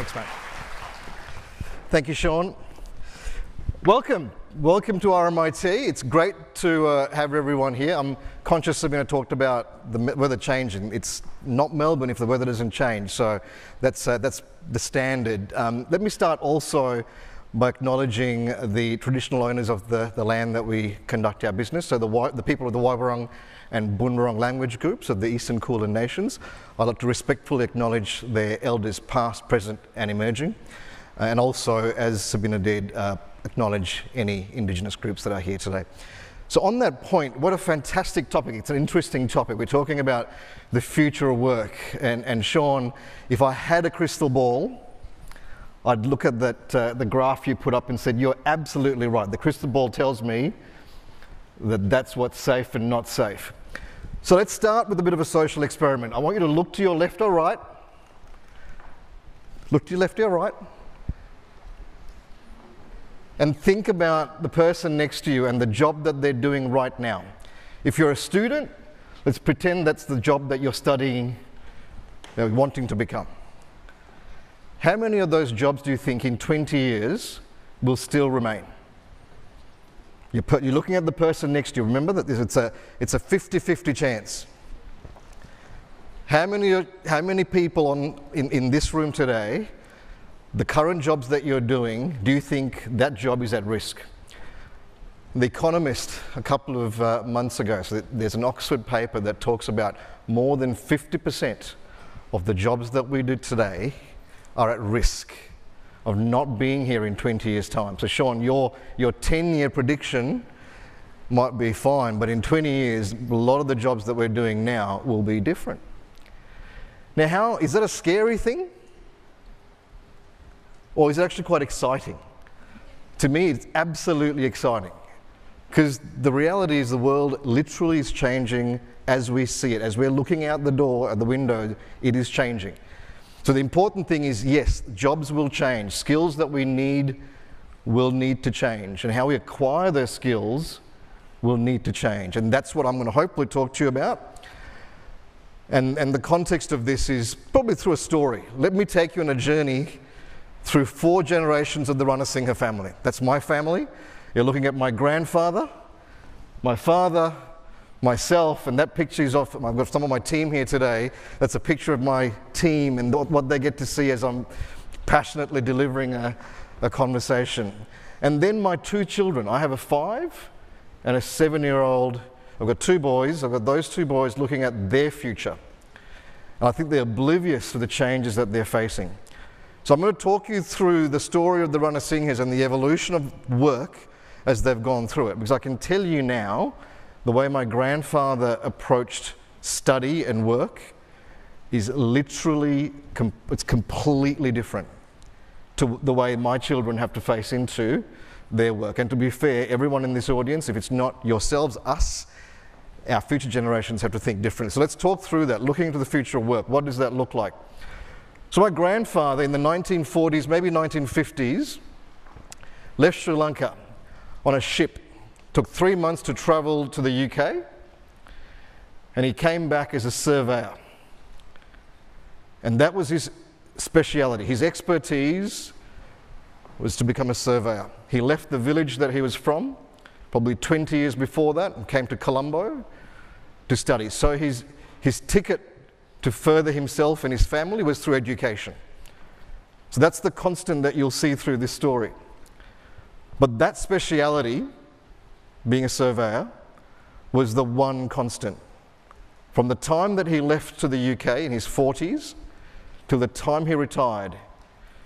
Thanks, mate. Thank you, Sean. Welcome to RMIT. It's great to have everyone here. I'm conscious of talked about the weather changing. It's not Melbourne if the weather doesn't change, so that's the standard. Let me start also by acknowledging the traditional owners of the land that we conduct our business, so the people of the Waiwurrung and Boonwurrung language groups of the Eastern Kulin Nations. I'd like to respectfully acknowledge their elders past, present and emerging, and also, as Sabina did, acknowledge any Indigenous groups that are here today. So on that point, what a fantastic topic. It's an interesting topic. We're talking about the future of work. And Sean, if I had a crystal ball, I'd look at the graph you put up and said, you're absolutely right. The crystal ball tells me that that's what's safe and not safe. So let's start with a bit of a social experiment. I want you to look to your left or right. Look to your left or right. And think about the person next to you and the job that they're doing right now. If you're a student, let's pretend that's the job that you're studying, wanting to become. How many of those jobs do you think in 20 years will still remain? You're looking at the person next to you. Remember that it's a 50-50 chance. How many people in this room today, the current jobs that you're doing, do you think that job is at risk? The Economist, a couple of months ago, so there's an Oxford paper that talks about more than 50% of the jobs that we do today are at risk of not being here in 20 years' time. So Sean, your 10-year prediction might be fine, but in 20 years, a lot of the jobs that we're doing now will be different. Now, is that a scary thing? Or is it actually quite exciting? To me, it's absolutely exciting, because the reality is the world literally is changing as we see it. As we're looking out the door, at the window, it is changing. So the important thing is, yes, jobs will change. Skills that we need will need to change. And how we acquire those skills will need to change. And that's what I'm going to hopefully talk to you about. And the context of this is probably through a story. Let me take you on a journey through 4 generations of the RANASINGHE family. That's my family. You're looking at my grandfather, my father, myself, and that picture is off. I've got some of my team here today. That's a picture of my team and what they get to see as I'm passionately delivering a conversation. And then my 2 children. I have a 5 and a 7-year-old. I've got 2 boys. I've got those 2 boys looking at their future. And I think they're oblivious to the changes that they're facing. So I'm going to talk you through the story of the RANASINGHEs and the evolution of work as they've gone through it. Because I can tell you now, the way my grandfather approached study and work is literally, it's completely different to the way my children have to face into their work. And to be fair, everyone in this audience, if it's not yourselves, us, our future generations have to think differently. So let's talk through that, looking into the future of work. What does that look like? So my grandfather in the 1940s, maybe 1950s, left Sri Lanka on a ship. Took 3 months to travel to the UK, and he came back as a surveyor. And that was his speciality. His expertise was to become a surveyor. He left the village that he was from, probably 20 years before that, and came to Colombo to study. So his ticket to further himself and his family was through education. So that's the constant that you'll see through this story. But that speciality, being a surveyor, was the one constant. From the time that he left to the UK in his 40s till the time he retired,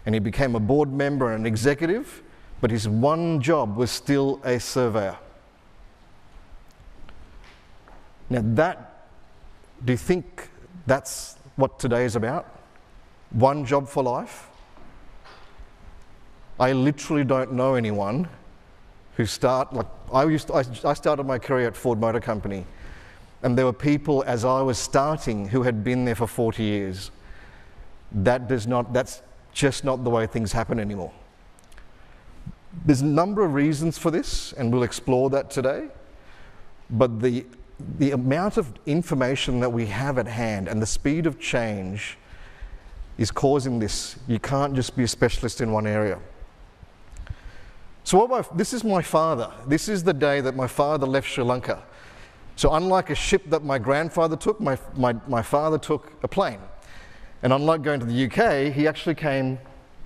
and he became a board member and an executive, but his one job was still a surveyor. Now do you think that's what today is about? One job for life? I literally don't know anyone who I started my career at Ford Motor Company, and there were people as I was starting who had been there for 40 years. That's just not the way things happen anymore. There's a number of reasons for this, and we'll explore that today, but the amount of information that we have at hand and the speed of change is causing this. You can't just be a specialist in one area. So this is my father. This is the day that my father left Sri Lanka. So unlike a ship that my grandfather took, my father took a plane. And unlike going to the UK, he actually came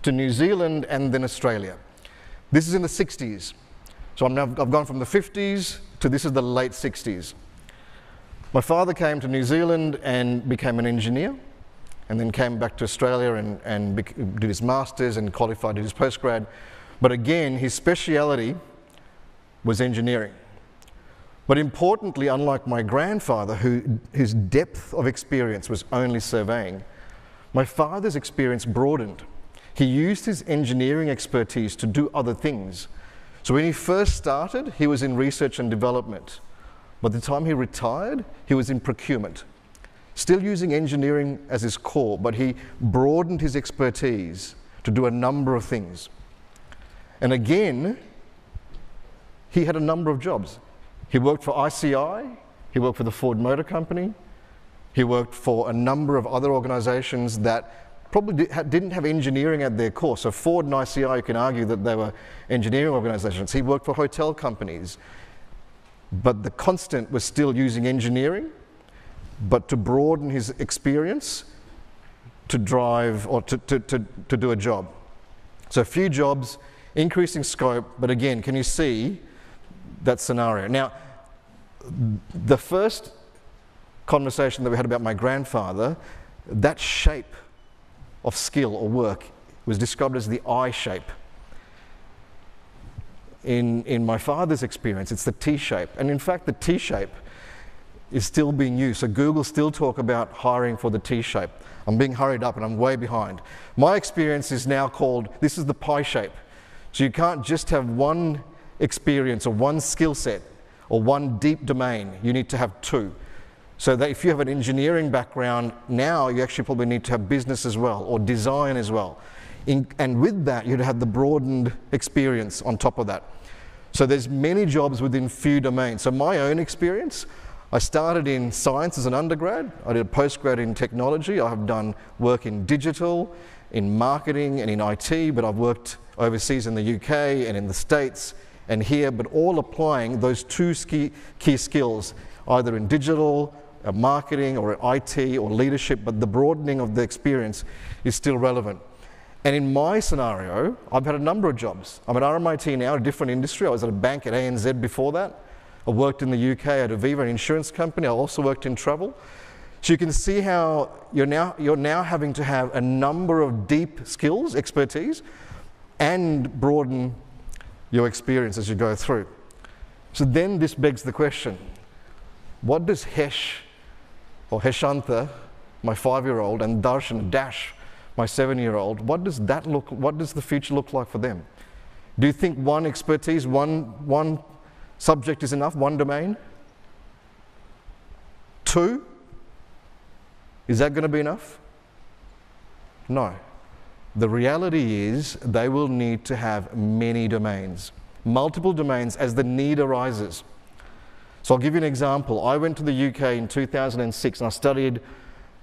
to New Zealand and then Australia. This is in the 60s. So I've gone from the 50s to this is the late 60s. My father came to New Zealand and became an engineer, and then came back to Australia and did his master's and qualified, did his postgrad. But again, his speciality was engineering. But importantly, unlike my grandfather, whose depth of experience was only surveying, my father's experience broadened. He used his engineering expertise to do other things. So when he first started, he was in research and development. By the time he retired, he was in procurement. Still using engineering as his core, but he broadened his expertise to do a number of things. And again, he had a number of jobs. He worked for ICI, he worked for the Ford Motor Company, he worked for a number of other organizations that probably didn't have engineering at their core. So Ford and ICI, you can argue that they were engineering organizations. He worked for hotel companies. But the constant was still using engineering, but to broaden his experience to drive or to do a job. So a few jobs, increasing scope, but again, can you see that scenario? Now, the first conversation that we had about my grandfather, that shape of skill or work was described as the I shape. In my father's experience, it's the T shape. And in fact, the T shape is still being used. So Google still talk about hiring for the T shape. I'm being hurried up and I'm way behind. My experience is now called, this is the pie shape. So you can't just have one experience or one skill set or one deep domain. You need to have two. So that if you have an engineering background, now you actually probably need to have business as well or design as well. And with that, you'd have the broadened experience on top of that. So there's many jobs within few domains. So my own experience, I started in science as an undergrad. I did a postgrad in technology. I have done work in digital, in marketing and in IT, but I've worked overseas in the UK and in the States and here, but all applying those two key skills, either in digital, marketing or IT or leadership, but the broadening of the experience is still relevant. And in my scenario, I've had a number of jobs. I'm at RMIT now, a different industry. I was at a bank at ANZ before that. I worked in the UK at Aviva, an insurance company. I also worked in travel. So you can see how you're now having to have a number of deep skills, expertise, and broaden your experience as you go through. So then this begs the question, what does Hesh or Heshantha, my 5-year-old, and Darshan, Dash, my 7-year-old, what does the future look like for them? Do you think one expertise, one subject is enough, one domain? 2? Is that going to be enough? No. The reality is they will need to have many domains, multiple domains as the need arises. So I'll give you an example. I went to the UK in 2006 and I studied,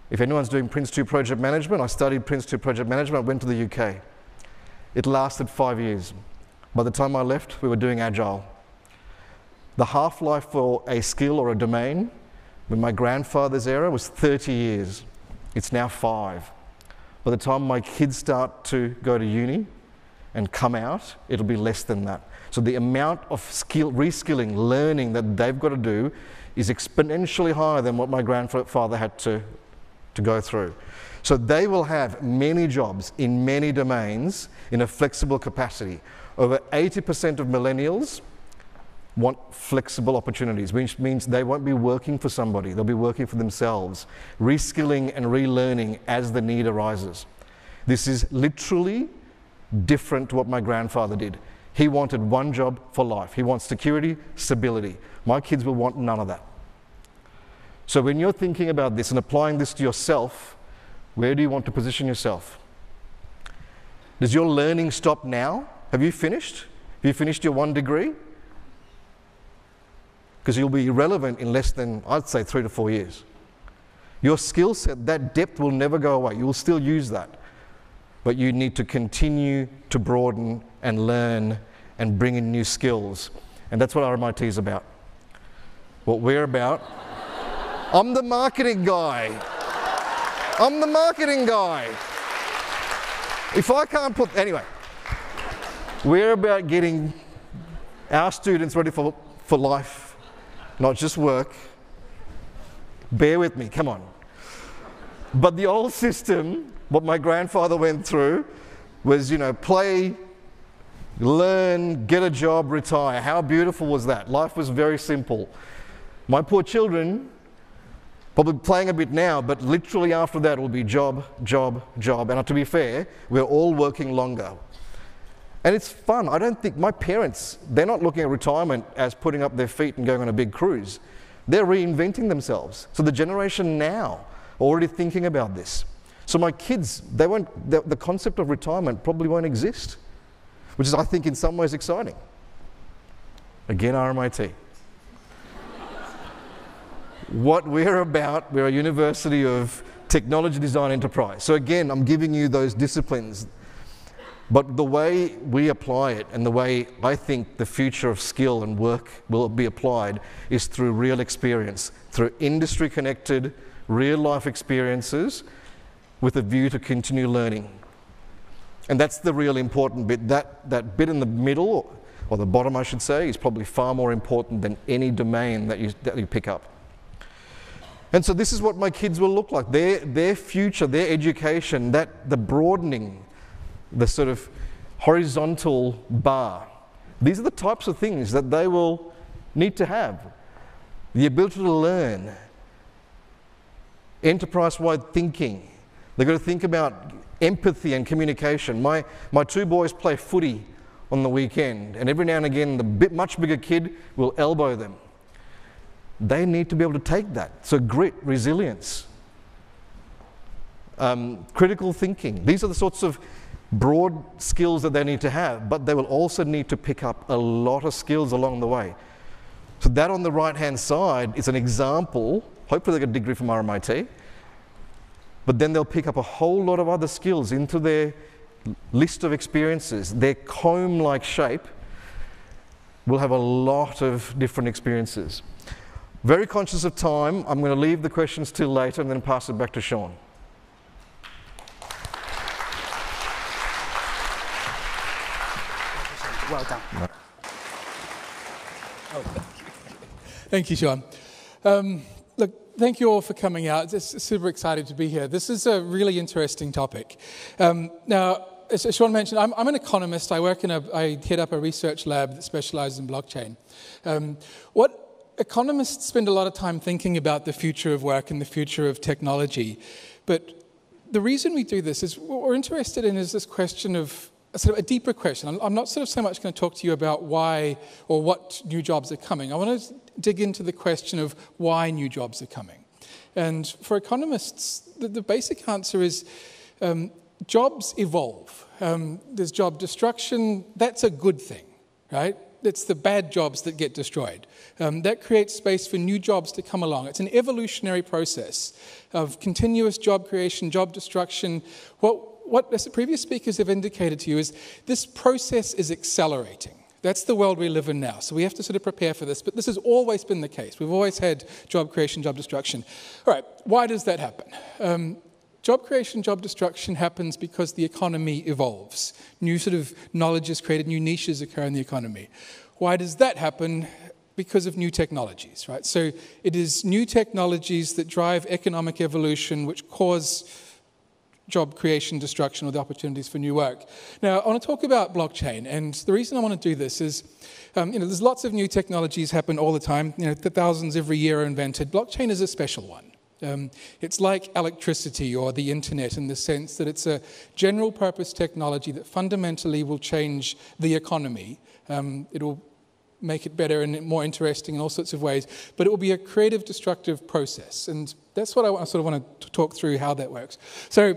if anyone's doing Prince 2 project management, I studied Prince 2 project management. I went to the UK. It lasted 5 years. By the time I left, we were doing Agile. The half-life for a skill or a domain in my grandfather's era was 30 years. It's now 5. By the time my kids start to go to uni and come out, it'll be less than that. So the amount of reskilling, learning that they've got to do is exponentially higher than what my grandfather had to go through. So they will have many jobs in many domains in a flexible capacity. Over 80% of millennials want flexible opportunities, which means they won't be working for somebody, they'll be working for themselves, reskilling and relearning as the need arises. This is literally different to what my grandfather did. He wanted one job for life. He wants security, stability. My kids will want none of that. So when you're thinking about this and applying this to yourself, where do you want to position yourself? Does your learning stop now? Have you finished? Have you finished your 1 degree? Because you'll be irrelevant in less than, I'd say, 3 to 4 years. Your skill set, that depth will never go away. You will still use that. But you need to continue to broaden and learn and bring in new skills. And that's what RMIT is about. What we're about. I'm the marketing guy. I'm the marketing guy. If I can't put, anyway, we're about getting our students ready for life, not just work. Bear with me, come on. But the old system, what my grandfather went through, was, you know, play, learn, get a job, retire. How beautiful was that? Life was very simple. My poor children, probably playing a bit now, but literally after that it will be job, job, job. And to be fair, we're all working longer. And it's fun. I don't think my parents, they're not looking at retirement as putting up their feet and going on a big cruise. They're reinventing themselves. So the generation now are already thinking about this. So my kids, the concept of retirement probably won't exist, which is, I think, in some ways exciting. Again, RMIT. What we're about, we're a university of technology design enterprise. So again, I'm giving you those disciplines. But the way we apply it and the way I think the future of skill and work will be applied is through real experience, through industry-connected, real-life experiences with a view to continue learning. And that's the real important bit. That bit in the middle, or the bottom I should say, is probably far more important than any domain that you pick up. And so this is what my kids will look like. Their future, their education, the broadening, the sort of horizontal bar. These are the types of things that they will need to have. The ability to learn, enterprise-wide thinking. They've got to think about empathy and communication. My two boys play footy on the weekend, and every now and again the much bigger kid will elbow them. They need to be able to take that. So grit, resilience, critical thinking. These are the sorts of broad skills that they need to have, but they will also need to pick up a lot of skills along the way. So that on the right-hand side is an example. Hopefully they get a degree from RMIT, but then they'll pick up a whole lot of other skills into their list of experiences. Their comb-like shape will have a lot of different experiences. Very conscious of time, I'm going to leave the questions till later and then pass it back to Sean. Well done. No. Oh, thank you, Sean. Look, thank you all for coming out. It's super excited to be here. This is a really interesting topic. Now, as Sean mentioned, I'm an economist. I head up a research lab that specializes in blockchain. What economists spend a lot of time thinking about the future of work and the future of technology. But the reason we do this is what we're interested in is this question of sort of a deeper question. I'm not sort of so much going to talk to you about why or what new jobs are coming. I want to dig into the question of why new jobs are coming. And for economists, the basic answer is jobs evolve. There's job destruction. That's a good thing, right? It's the bad jobs that get destroyed. That creates space for new jobs to come along. It's an evolutionary process of continuous job creation, job destruction. What as the previous speakers have indicated to you is this process is accelerating. That's the world we live in now. So we have to sort of prepare for this. But this has always been the case. We've always had job creation, job destruction. All right, why does that happen? Job creation, job destruction happens because the economy evolves. New sort of knowledge is created, new niches occur in the economy. Why does that happen? Because of new technologies, right? So it is new technologies that drive economic evolution, which cause job creation, destruction, or the opportunities for new work. Now, I want to talk about blockchain, and the reason I want to do this is, there's lots of new technologies happen all the time. Thousands every year are invented. Blockchain is a special one. It's like electricity or the internet in the sense that it's a general purpose technology that fundamentally will change the economy. It'll make it better and more interesting in all sorts of ways, but it will be a creative, destructive process. And that's what I sort of want to talk through how that works. So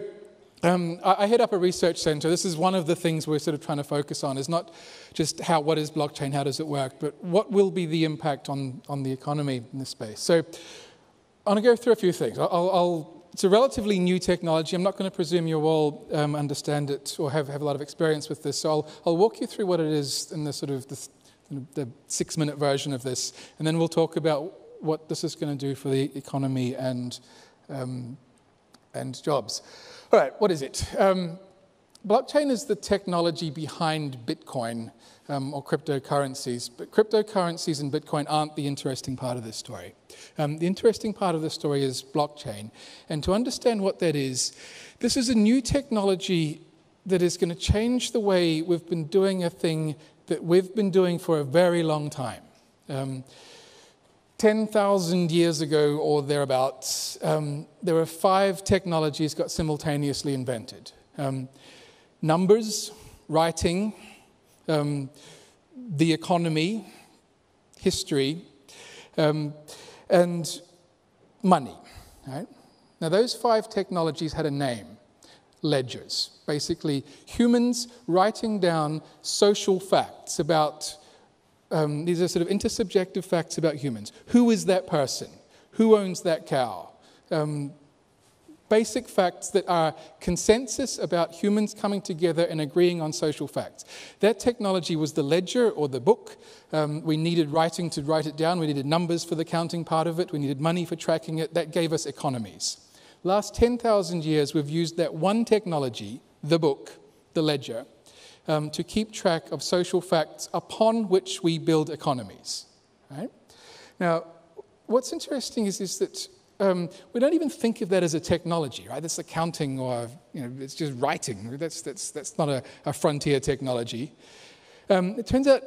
I head up a research center. This is one of the things we're sort of trying to focus on, is not just what is blockchain, how does it work, but what will be the impact on the economy in this space. So I want to go through a few things. It's a relatively new technology. I'm not going to presume you all understand it or have a lot of experience with this. So I'll walk you through what it is in the sort of the 6-minute version of this, and then we'll talk about what this is going to do for the economy and jobs. All right, what is it? Blockchain is the technology behind Bitcoin or cryptocurrencies, but cryptocurrencies and Bitcoin aren't the interesting part of this story. The interesting part of the story is blockchain, and to understand what that is, this is a new technology that is going to change the way we've been doing a thing that we've been doing for a very long time. 10,000 years ago or thereabouts, there were 5 technologies got simultaneously invented. Numbers, writing, the economy, history, and money. Right? Now, those 5 technologies had a name, ledgers. Basically, humans writing down social facts about, these are sort of intersubjective facts about humans. Who is that person? Who owns that cow? Basic facts that are consensus about humans coming together and agreeing on social facts. That technology was the ledger or the book. We needed writing to write it down. We needed numbers for the counting part of it. We needed money for tracking it. That gave us economies. Last 10,000 years, we've used that one technology, the book, the ledger, to keep track of social facts upon which we build economies. Right? Now, what's interesting is that we don't even think of that as a technology, right? That's accounting or, it's just writing. That's not a frontier technology. It turns out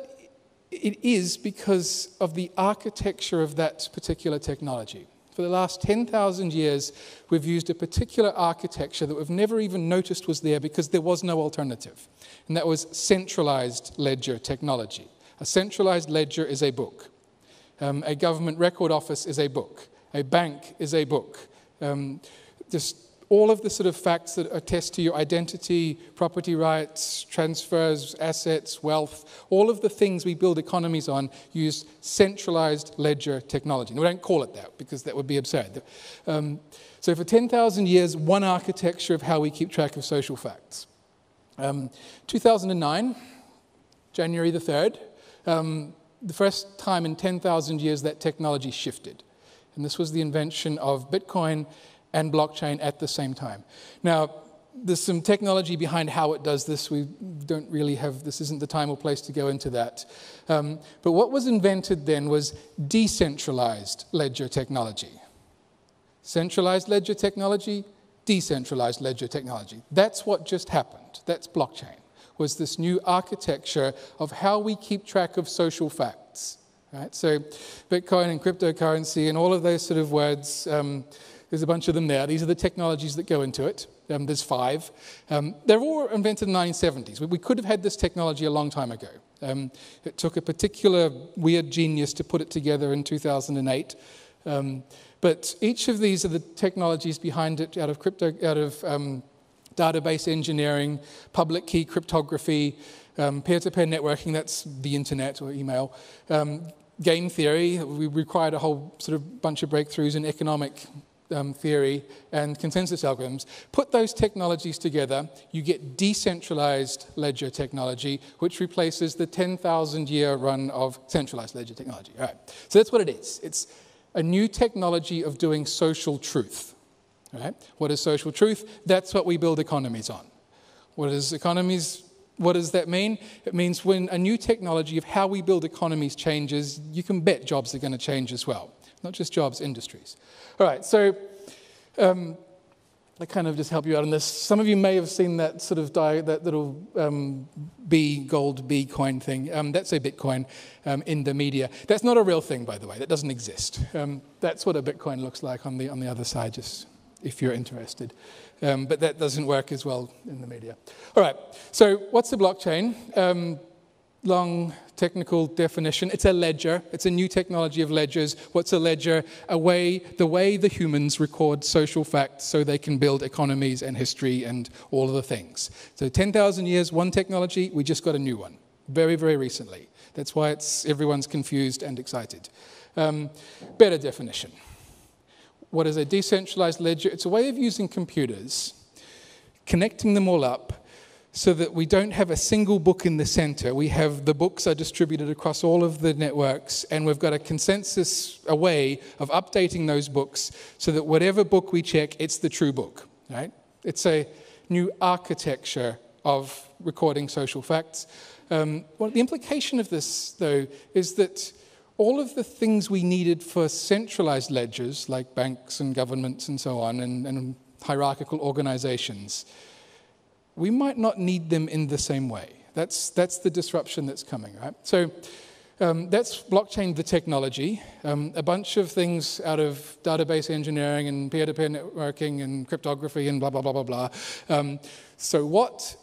it is because of the architecture of that particular technology. For the last 10,000 years, we've used a particular architecture that we've never even noticed was there because there was no alternative. And that was centralized ledger technology. A centralized ledger is a book. A government record office is a book. A bank is a book. Just all of the sort of facts that attest to your identity, property rights, transfers, assets, wealth, all of the things we build economies on use centralized ledger technology. And we don't call it that because that would be absurd. So for 10,000 years, one architecture of how we keep track of social facts. 2009, January the 3rd, the first time in 10,000 years that technology shifted. And this was the invention of Bitcoin and blockchain at the same time. Now, there's some technology behind how it does this. We don't really have, this isn't the time or place to go into that. But what was invented then was decentralized ledger technology. Centralized ledger technology, decentralized ledger technology. That's what just happened. That's blockchain, was this new architecture of how we keep track of social facts. Right? So Bitcoin and cryptocurrency and all of those sort of words, there's a bunch of them there. These are the technologies that go into it. There's 5. They're all invented in the 1970s. We could have had this technology a long time ago. It took a particular weird genius to put it together in 2008. But each of these are the technologies behind it out of database engineering, public key cryptography, peer-to-peer networking, that's the internet or email, game theory. We required a whole sort of bunch of breakthroughs in economic theory and consensus algorithms. Put those technologies together, you get decentralized ledger technology, which replaces the 10,000-year run of centralized ledger technology. All right. So that's what it is. It's a new technology of doing social truth. All right. What is social truth? That's what we build economies on. What is economies? What does that mean? It means when a new technology of how we build economies changes, you can bet jobs are going to change as well. Not just jobs, industries. All right, so I kind of just help you out on this. Some of you may have seen that sort of that little gold B coin thing. That's a Bitcoin in the media. That's not a real thing, by the way. That doesn't exist. That's what a Bitcoin looks like on the other side, just if you're interested. But that doesn't work as well in the media. All right, so what's a blockchain? Long technical definition. It's a ledger. It's a new technology of ledgers. What's a ledger? The way the humans record social facts so they can build economies and history and all of the things. So 10,000 years, one technology, we just got a new one. Very, very recently. That's why everyone's confused and excited. Better definition. what is a decentralized ledger? It's a way of using computers, connecting them all up, so that we don't have a single book in the center. We have the books are distributed across all of the networks, and we've got a consensus, a way of updating those books so that whatever book we check, it's the true book, right? It's a new architecture of recording social facts. Well, the implication of this, though, is that all of the things we needed for centralized ledgers, like banks and governments and so on, and hierarchical organizations, we might not need them in the same way. That's the disruption that's coming, right? So that's blockchain, the technology. A bunch of things out of database engineering and peer-to-peer networking and cryptography and blah, blah, blah, blah, blah. So what?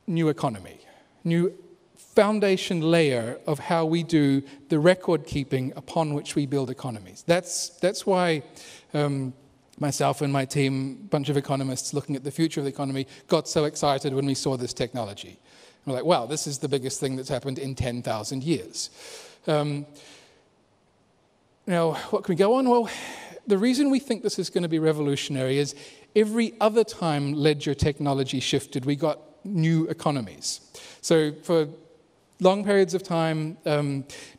New economy. New foundation layer of how we do the record keeping upon which we build economies. That's why myself and my team, a bunch of economists looking at the future of the economy, got so excited when we saw this technology. We're like, wow, this is the biggest thing that's happened in 10,000 years. Now, what can we go on? Well, the reason we think this is going to be revolutionary is every other time ledger technology shifted, we got new economies. So for long periods of time,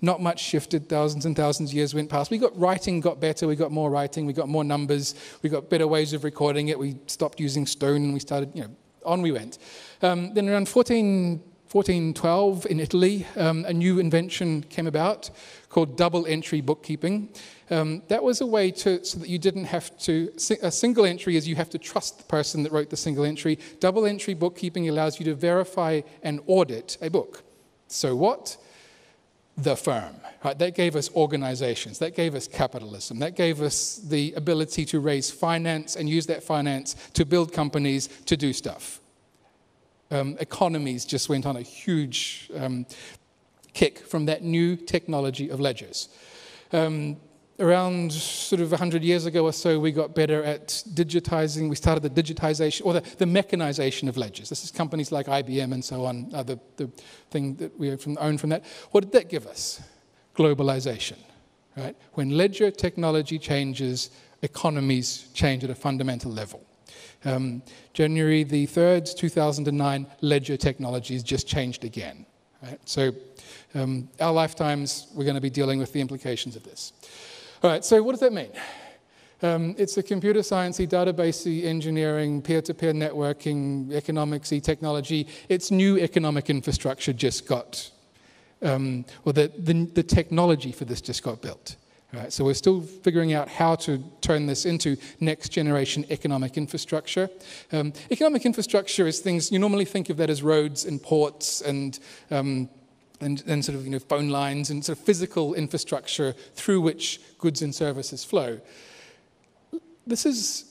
not much shifted, thousands and thousands of years went past. Writing got better, we got more writing, we got more numbers, we got better ways of recording it, we stopped using stone and we started, on we went. Then around 1412 in Italy, a new invention came about called double entry bookkeeping. That was a way so that you didn't have to, a single entry is you have to trust the person that wrote the single entry. Double entry bookkeeping allows you to verify and audit a book. So what? The firm, right? That gave us organizations. That gave us capitalism. That gave us the ability to raise finance and use that finance to build companies to do stuff. Economies just went on a huge kick from that new technology of ledgers. Around sort of 100 years ago or so, we got better at digitizing. We started the digitization, or the mechanization of ledgers. This is companies like IBM and so on, the thing that we own from that. What did that give us? Globalization, right? When ledger technology changes, economies change at a fundamental level. January the 3rd, 2009, ledger technologies just changed again, right? So our lifetimes, we're going to be dealing with the implications of this. All right, so what does that mean? It's a computer sciencey, databasey, engineering, peer-to-peer networking, economicsy technology. It's new economic infrastructure just got, the technology for this just got built. Right, so we're still figuring out how to turn this into next generation economic infrastructure. Economic infrastructure is things, you normally think of that as roads and ports and sort of phone lines and sort of physical infrastructure through which goods and services flow. This is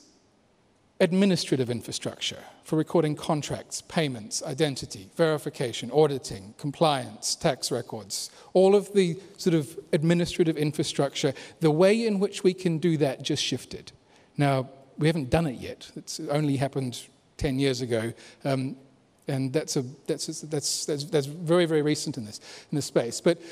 administrative infrastructure for recording contracts, payments, identity, verification, auditing, compliance, tax records, all of the sort of administrative infrastructure. The way in which we can do that just shifted. Now, we haven't done it yet. It's only happened 10 years ago. And that's very, very recent in this space. But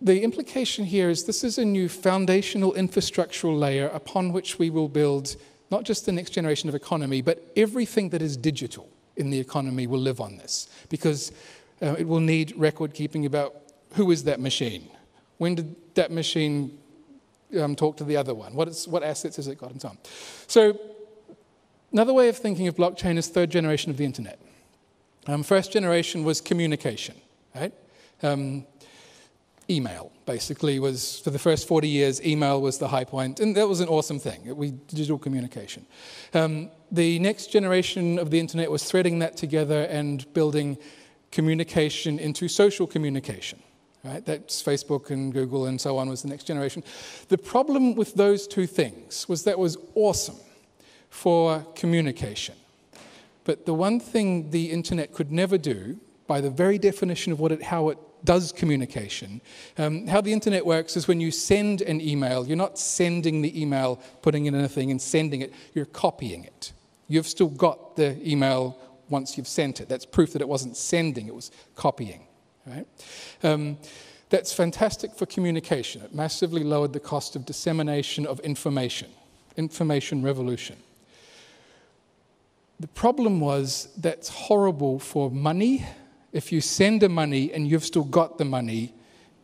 the implication here is this is a new foundational infrastructural layer upon which we will build not just the next generation of economy, but everything that is digital in the economy will live on this, because it will need record keeping about who is that machine, when did that machine talk to the other one, what assets has it got, and so on. So another way of thinking of blockchain is third generation of the internet. First generation was communication, right? Email, basically, was, for the first 40 years, email was the high point, and that was an awesome thing, digital communication. The next generation of the internet was threading that together and building communication into social communication, right? That's Facebook and Google and so on was the next generation. The problem with those two things was that was awesome for communication. But the one thing the internet could never do, by the very definition of how it does communication, how the internet works is when you send an email, you're not sending the email, putting it in a thing and sending it, you're copying it. You've still got the email once you've sent it. That's proof that it wasn't sending, it was copying, right? That's fantastic for communication. It massively lowered the cost of dissemination of information. information revolution. The problem was that's horrible for money. If you send the money and you've still got the money,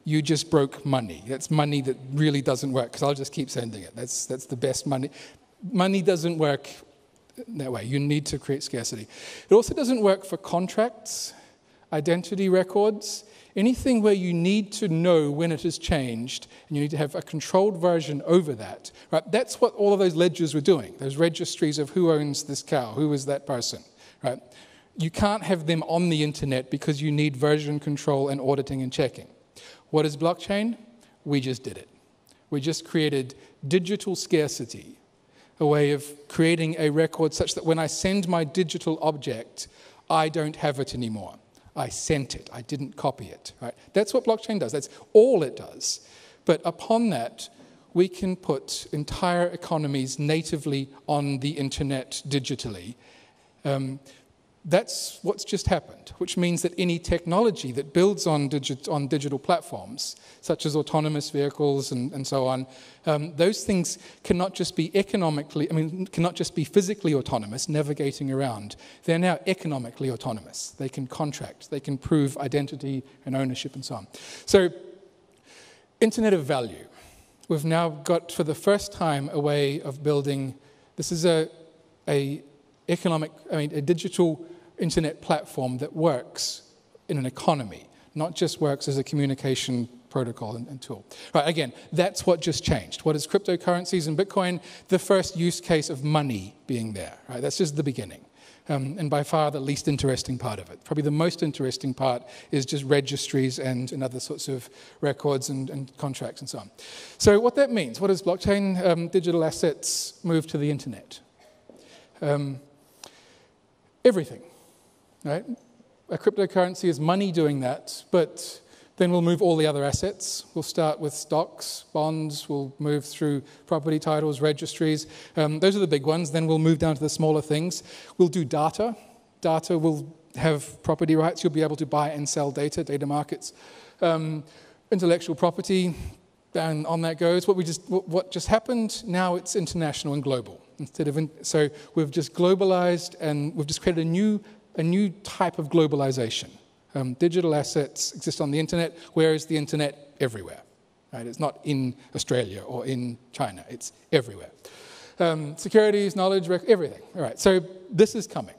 you just broke money. That's money that really doesn't work, because I'll just keep sending it. That's the best money. Money doesn't work that way. You need to create scarcity. It also doesn't work for contracts, identity records, anything where you need to know when it has changed, and you need to have a controlled version over that. Right? That's what all of those ledgers were doing, those registries of who owns this cow, who is that person. Right? You can't have them on the internet because you need version control and auditing and checking. What is blockchain? We just did it. We just created digital scarcity, a way of creating a record such that when I send my digital object, I don't have it anymore. I sent it. I didn't copy it. Right? That's what blockchain does. That's all it does. But upon that, we can put entire economies natively on the internet digitally. That's what's just happened, which means that any technology that builds on digital platforms, such as autonomous vehicles and so on, those things cannot just be cannot just be physically autonomous, navigating around. They're now economically autonomous. They can contract, they can prove identity and ownership and so on. So, Internet of Value. We've now got, for the first time, a way of building. This is a digital internet platform that works in an economy, not just works as a communication protocol and tool. Right, again, that's what just changed. What is cryptocurrencies and Bitcoin? The first use case of money being there. Right, that's just the beginning. And by far the least interesting part of it. Probably the most interesting part is just registries and other sorts of records and contracts and so on. So what that means, what is blockchain? Digital assets move to the internet. Everything, right? A cryptocurrency is money doing that, but then we'll move all the other assets. We'll start with stocks, bonds, we'll move through property titles, registries. Those are the big ones. Then we'll move down to the smaller things. We'll do data. Data will have property rights. You'll be able to buy and sell data markets. Intellectual property, and on that goes. What just happened, now it's international and global. So we've just globalized, and we've just created a new type of globalization. Digital assets exist on the internet, whereas the internet everywhere. Right? It's not in Australia or in China. It's everywhere. Securities, knowledge, everything. All right. So this is coming.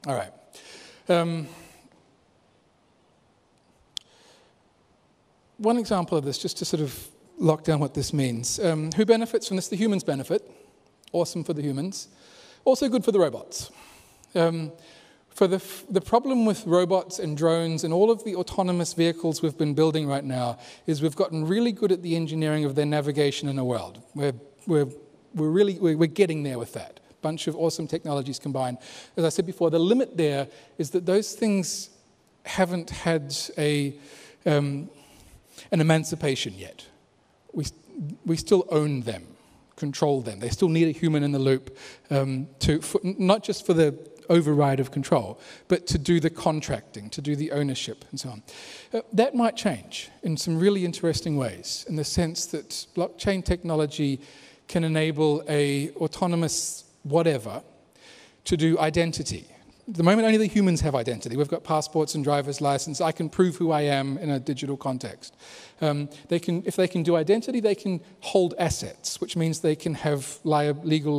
All right. One example of this, just to sort of lock down what this means. Who benefits from this? The humans benefit. Awesome for the humans. Also good for the robots. For the problem with robots and drones and all of the autonomous vehicles we've been building right now is we've gotten really good at the engineering of their navigation in the world. We're getting there with that. Bunch of awesome technologies combined. As I said before, the limit there is that those things haven't had an emancipation yet. We still own them, control them. They still need a human in the loop, not just for the override of control, but to do the contracting, to do the ownership, and so on. That might change in some really interesting ways, in the sense that blockchain technology can enable a autonomous whatever to do identity. At the moment, only the humans have identity. We've got passports and driver's license. I can prove who I am in a digital context. If they can do identity, they can hold assets, which means they can have legal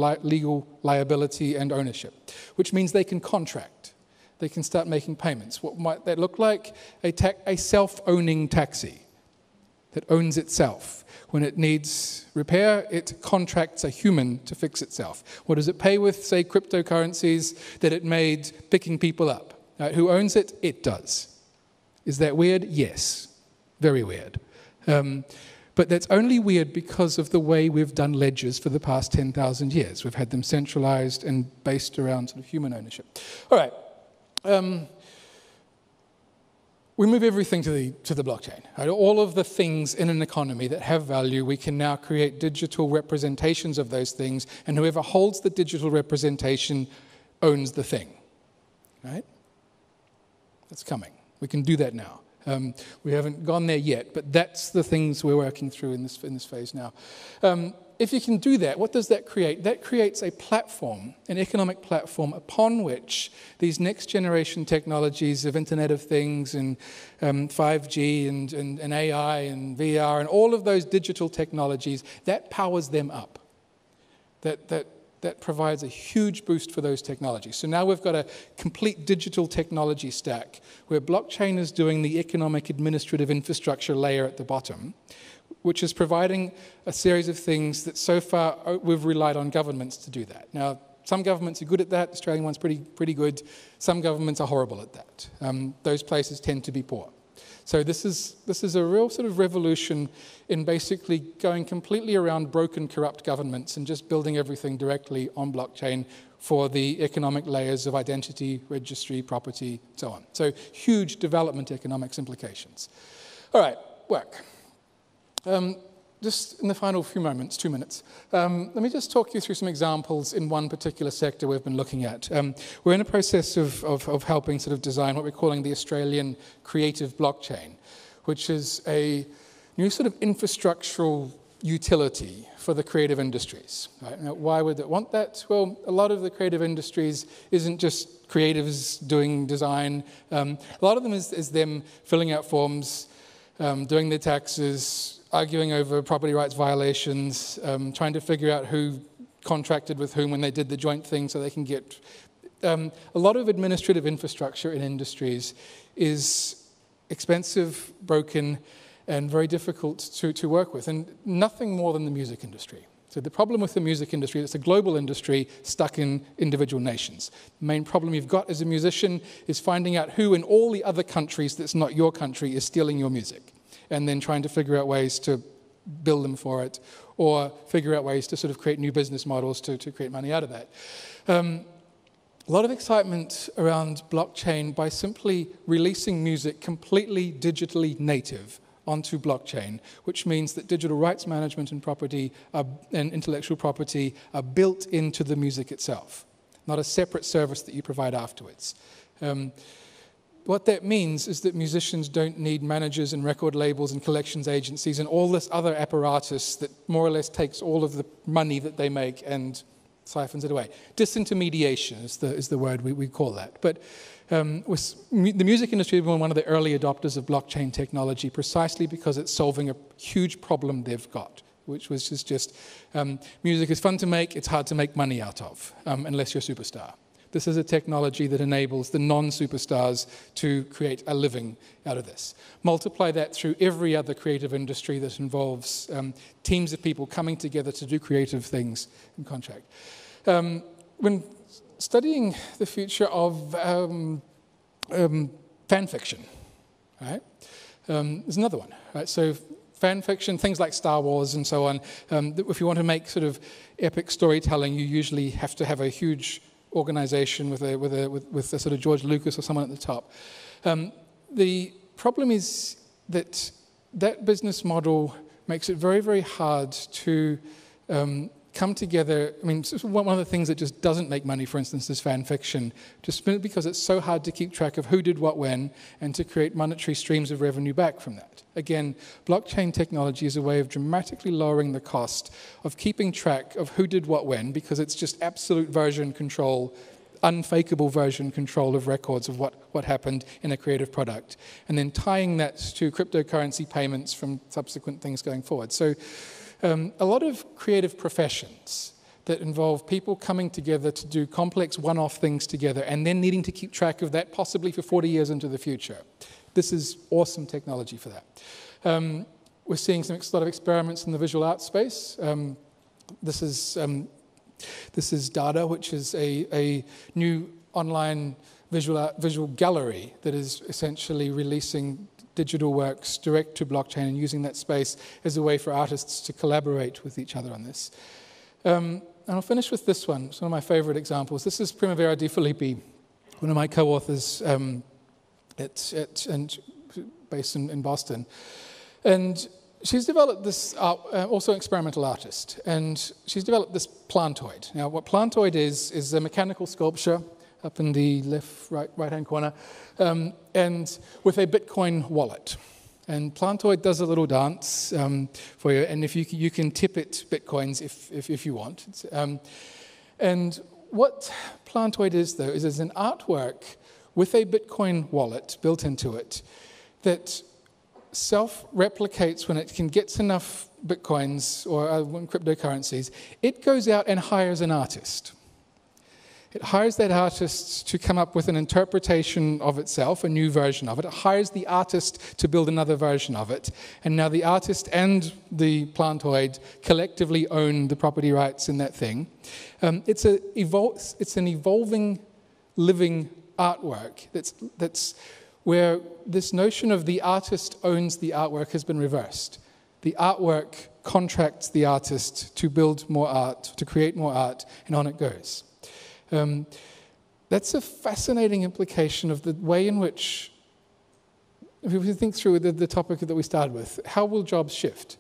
liability and ownership, which means they can contract. They can start making payments. What might that look like? A self-owning taxi that owns itself. When it needs repair, it contracts a human to fix itself. What does it pay with, say, cryptocurrencies that it made picking people up? Who owns it? It does. Is that weird? Yes. Very weird. But that's only weird because of the way we've done ledgers for the past 10,000 years. We've had them centralized and based around sort of human ownership. All right. We move everything to the blockchain. Right? All of the things in an economy that have value, we can now create digital representations of those things, and whoever holds the digital representation owns the thing. Right? That's coming. We can do that now. We haven't gone there yet, but that's the things we're working through in this phase now. if you can do that, what does that create? That creates a platform, an economic platform, upon which these next generation technologies of Internet of Things and 5G and AI and VR and all of those digital technologies, that powers them up. That provides a huge boost for those technologies. So now we've got a complete digital technology stack where blockchain is doing the economic administrative infrastructure layer at the bottom, which is providing a series of things that so far we've relied on governments to do that. Now, some governments are good at that. The Australian one's pretty good. Some governments are horrible at that. Those places tend to be poor. So this is a real sort of revolution in basically going completely around broken, corrupt governments and just building everything directly on blockchain for the economic layers of identity, registry, property, so on. So huge development economics implications. All right, work. Just in the final few moments, 2 minutes, let me just talk you through some examples in one particular sector we've been looking at. We're in a process of helping sort of design what we're calling the Australian Creative Blockchain, which is a new sort of infrastructural utility for the creative industries. Right? Now, why would they want that? Well, a lot of the creative industries isn't just creatives doing design. A lot of them is them filling out forms, doing their taxes, arguing over property rights violations, trying to figure out who contracted with whom when they did the joint thing so they can get... a lot of administrative infrastructure in industries is expensive, broken, and very difficult to work with, and nothing more than the music industry. So the problem with the music industry is it's a global industry stuck in individual nations. The main problem you've got as a musician is finding out who in all the other countries that's not your country is stealing your music, and then trying to figure out ways to bill them for it, or figure out ways to sort of create new business models to create money out of that. A lot of excitement around blockchain by simply releasing music completely digitally native onto blockchain, which means that digital rights management and property and intellectual property are built into the music itself, not a separate service that you provide afterwards. What that means is that musicians don't need managers and record labels and collections agencies and all this other apparatus that more or less takes all of the money that they make and siphons it away. Disintermediation is the word we call that. But with the music industry has been one of the early adopters of blockchain technology precisely because it's solving a huge problem they've got, which was just music is fun to make, it's hard to make money out of, unless you're a superstar. This is a technology that enables the non-superstars to create a living out of this. Multiply that through every other creative industry that involves teams of people coming together to do creative things in contract. When studying the future of fan fiction, right? There's another one, right? So fan fiction, things like Star Wars and so on, if you want to make sort of epic storytelling, you usually have to have a huge organization with a sort of George Lucas or someone at the top. The problem is that business model makes it very, very hard to come together. I mean, one of the things that just doesn't make money, for instance, is fan fiction, just because it's so hard to keep track of who did what when and to create monetary streams of revenue back from that. Again, blockchain technology is a way of dramatically lowering the cost of keeping track of who did what when, because it's just absolute version control, unfakeable version control of records of what happened in a creative product, and then tying that to cryptocurrency payments from subsequent things going forward. So a lot of creative professions that involve people coming together to do complex one-off things together and then needing to keep track of that possibly for 40 years into the future. This is awesome technology for that. We're seeing a lot of experiments in the visual art space. This is Dada, which is a new online visual gallery that is essentially releasing digital works direct to blockchain and using that space as a way for artists to collaborate with each other on this. And I'll finish with this one. It's one of my favorite examples. This is Primavera Di Filippi, one of my co-authors based in Boston. And she's developed this, also an experimental artist, and she's developed this plantoid. Now, what plantoid is a mechanical sculpture up in the right-hand corner, and with a Bitcoin wallet. And Plantoid does a little dance for you, and if you can tip it Bitcoins if you want. And what Plantoid is, though, is an artwork with a Bitcoin wallet built into it that self-replicates when it gets enough Bitcoins or cryptocurrencies. It goes out and hires an artist. It hires that artist to come up with an interpretation of itself, a new version of it. It hires the artist to build another version of it. And now the artist and the Plantoid collectively own the property rights in that thing. It's an evolving, living artwork that's where this notion of the artist owns the artwork has been reversed. The artwork contracts the artist to build more art, to create more art, and on it goes. That's a fascinating implication of the way in which, if we think through the topic that we started with, how will jobs shift?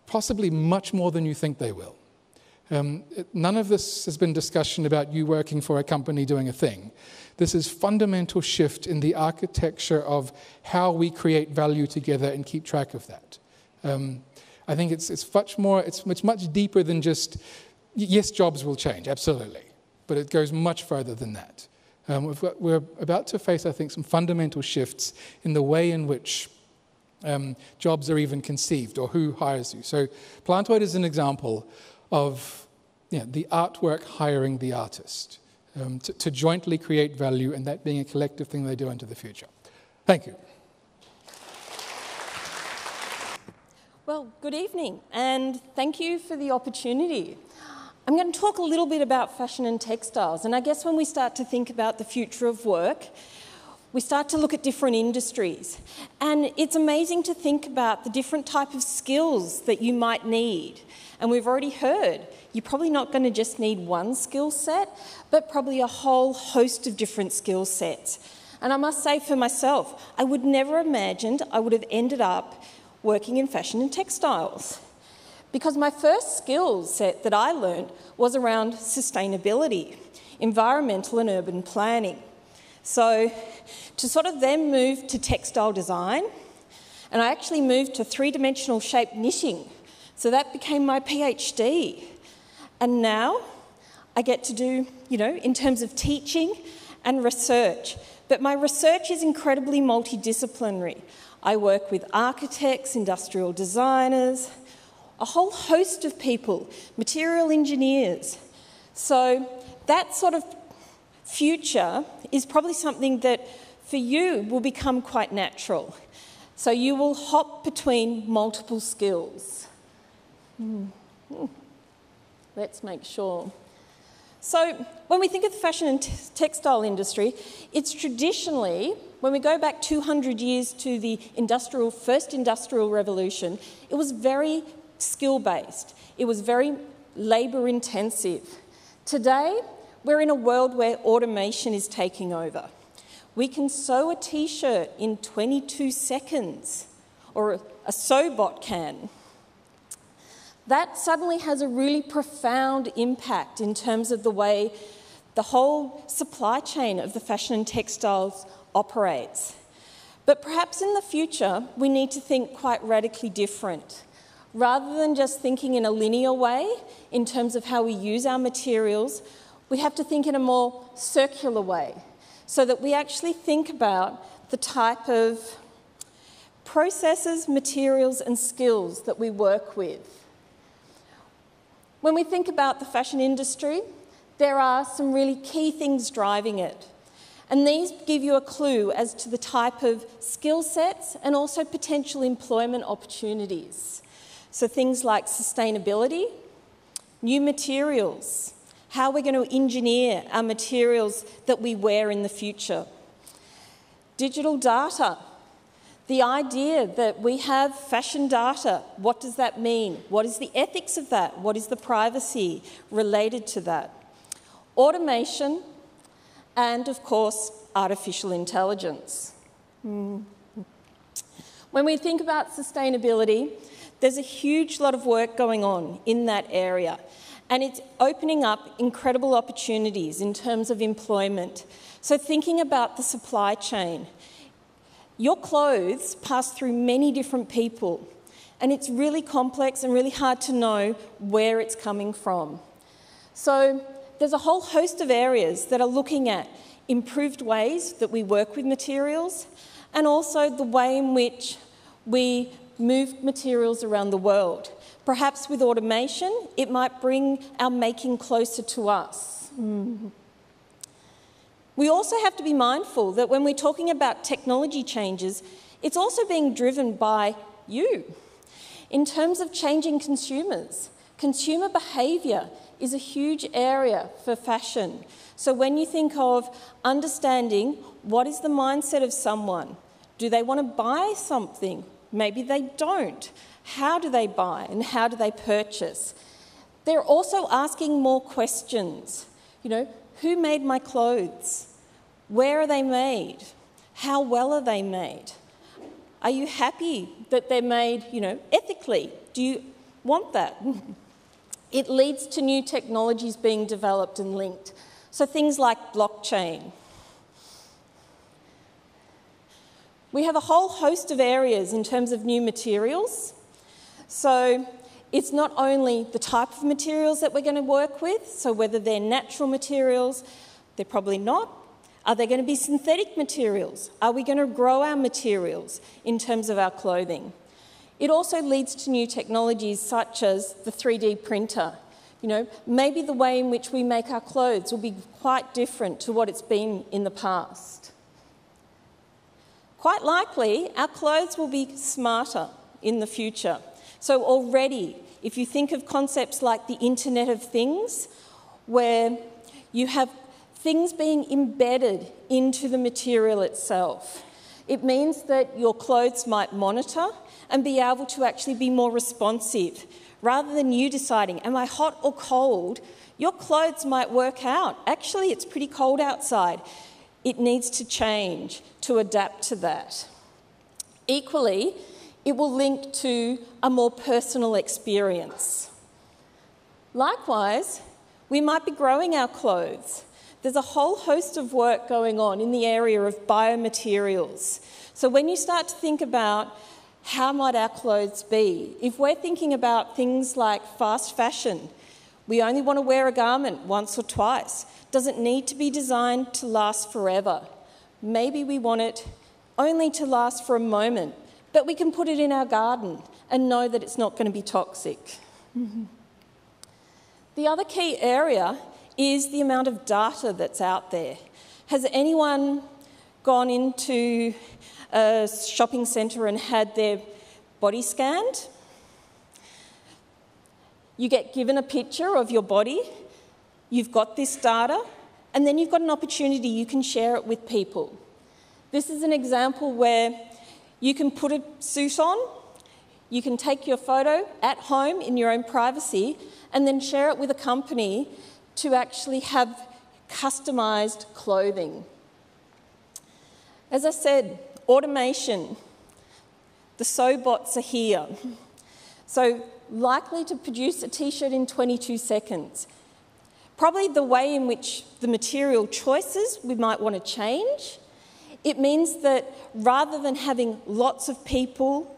Possibly much more than you think they will. None of this has been discussion about you working for a company doing a thing. This is fundamental shift in the architecture of how we create value together and keep track of that. I think it's much more, it's much deeper than just, yes, jobs will change, absolutely. But it goes much further than that. We're about to face, I think, some fundamental shifts in the way in which jobs are even conceived or who hires you. So Plantoid is an example of the artwork hiring the artist to jointly create value, and that being a collective thing they do into the future. Thank you. Well, good evening, and thank you for the opportunity. I'm going to talk a little bit about fashion and textiles, and I guess when we start to think about the future of work, we start to look at different industries. And it's amazing to think about the different type of skills that you might need. And we've already heard, you're probably not going to just need one skill set, but probably a whole host of different skill sets. And I must say for myself, I would never imagined I would have ended up working in fashion and textiles. Because my first skill set that I learned was around sustainability, environmental and urban planning. So to sort of then move to textile design, and I actually moved to three-dimensional shape knitting. So that became my PhD. And now I get to do, in terms of teaching and research. But my research is incredibly multidisciplinary. I work with architects, industrial designers, a whole host of people, material engineers. So that sort of future is probably something that for you will become quite natural. So you will hop between multiple skills. Let's make sure. So when we think of the fashion and textile industry, it's traditionally, when we go back 200 years to the first industrial revolution, it was very skill-based. It was very labour-intensive. Today, we're in a world where automation is taking over. We can sew a T-shirt in 22 seconds, or a sew bot can. That suddenly has a really profound impact in terms of the way the whole supply chain of the fashion and textiles operates. But perhaps in the future, we need to think quite radically different. Rather than just thinking in a linear way in terms of how we use our materials, we have to think in a more circular way so that we actually think about the type of processes, materials and skills that we work with. When we think about the fashion industry, there are some really key things driving it. And these give you a clue as to the type of skill sets and also potential employment opportunities. So things like sustainability, new materials, how we're going to engineer our materials that we wear in the future. Digital data, the idea that we have fashion data, what does that mean? What is the ethics of that? What is the privacy related to that? Automation, and of course, artificial intelligence. When we think about sustainability, there's a huge lot of work going on in that area, and it's opening up incredible opportunities in terms of employment. So thinking about the supply chain, Your clothes pass through many different people, and it's really complex and really hard to know where it's coming from. So there's a whole host of areas that are looking at improved ways that we work with materials, and also the way in which we move materials around the world. Perhaps with automation, it might bring our making closer to us. We also have to be mindful that when we're talking about technology changes, it's also being driven by you. In terms of changing consumers, consumer behaviour is a huge area for fashion. So when you think of understanding what is the mindset of someone, do they want to buy something? Maybe they don't. How do they buy and how do they purchase? They're also asking more questions. You know, who made my clothes? Where are they made? How well are they made? Are you happy that they're made, you know, ethically? Do you want that? It leads to new technologies being developed and linked. So things like blockchain. We have a whole host of areas in terms of new materials. So it's not only the type of materials that we're going to work with, so whether they're natural materials, they're probably not. Are they going to be synthetic materials? Are we going to grow our materials in terms of our clothing? It also leads to new technologies such as the 3D printer. You know, maybe the way in which we make our clothes will be quite different to what it's been in the past. Quite likely, our clothes will be smarter in the future. So already, if you think of concepts like the Internet of Things, where you have things being embedded into the material itself, it means that your clothes might monitor and be able to actually be more responsive. Rather than you deciding, am I hot or cold, your clothes might work out. Actually, it's pretty cold outside. It needs to change to adapt to that. Equally, it will link to a more personal experience. Likewise, we might be growing our clothes. There's a whole host of work going on in the area of biomaterials. So when you start to think about how might our clothes be, if we're thinking about things like fast fashion, we only want to wear a garment once or twice. Does it need to be designed to last forever? Maybe we want it only to last for a moment, but we can put it in our garden and know that it's not going to be toxic. The other key area is the amount of data that's out there. Has anyone gone into a shopping centre and had their body scanned? You get given a picture of your body, you've got this data, and then you've got an opportunity, you can share it with people. This is an example where you can put a suit on, you can take your photo at home in your own privacy, and then share it with a company to actually have customised clothing. As I said, automation, the sew bots are here. So likely to produce a t-shirt in 22 seconds. Probably the way in which the material choices we might want to change. It means that rather than having lots of people